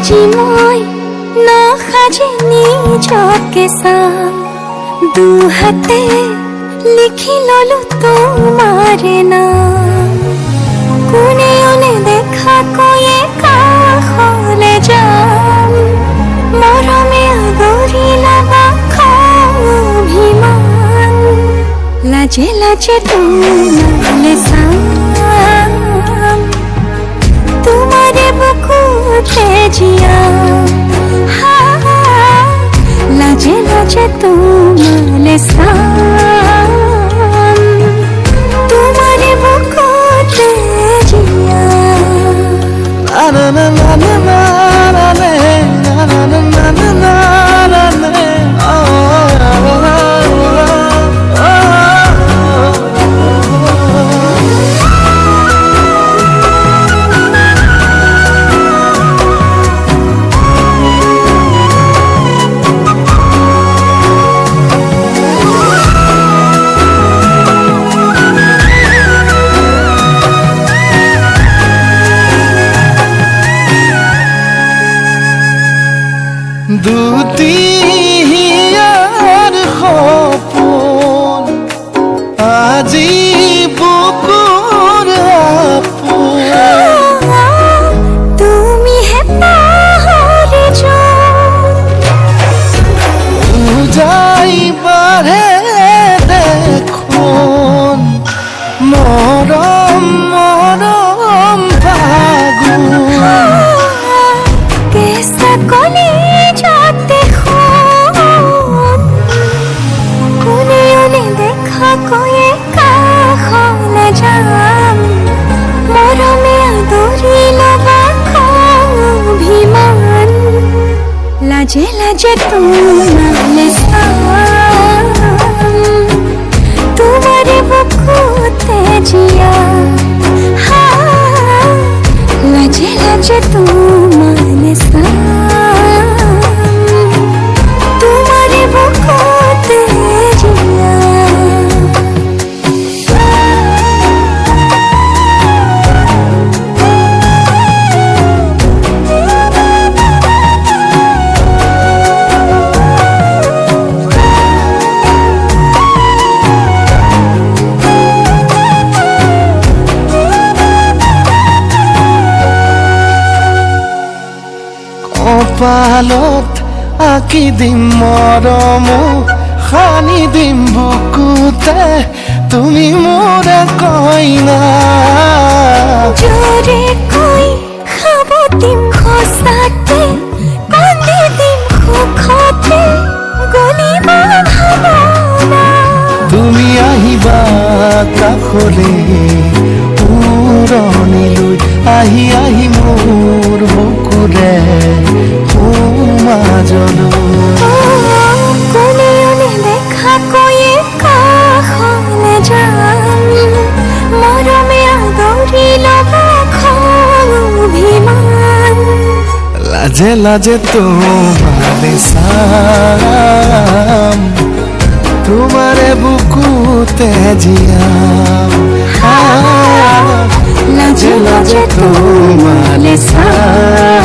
আজি মই নসাজি নিজকে চাম দুহাতে লিখি ললো তোমাৰে নাম কোনে ওলে দেখা কৈয়ে কাষলে যাম মৰমে আদৰি লবা অভিমান লাজে লাজে তোমালে চাম তোমাৰে বুকুতে জিয়াম লাজে লাজে তোমালে চাম তোমাৰে বুকুতে জিয়াম na na na na na na na na na na na na na দুটিয়ার সপোন আজি বুকুৰ আপোন তুমিহে পাহৰি যাই বাঢ়ে দেখোন মৰম মৰম ফাগুন কেঁচা কলি যাতে কোনে ওলে দেখা কৈয়ে কাষলে যাম মৰমে আদৰি লবা অভিমান লাজে লাজে তোমালে চাম তোমাৰে বুকুতে জিয়াম লাজে লাজে তোমালে চাম তোমাৰে বুকুতে জিয়াম কপালত আঁকি দিম মৰম সানি দিম বুকুতে তুমি মোৰ কইনা জোৰে কৈ খাব দিম সঁচাতে কান্দি দিম সুখতে গলিব ভাৱনা তুমি আহিবা কাষলে পুৰণিলৈ আহি আহি মোৰ বুকুৰে সমাজলৈ কোনে ওলে দেখা কৈয়ে কাষলে যাম মৰমে আদৰি লবা অভিমান লাজে লাজে তোমালে চাম তোমাৰে বুকুতে জিয়াম লাজে লাজে তোমালে চাম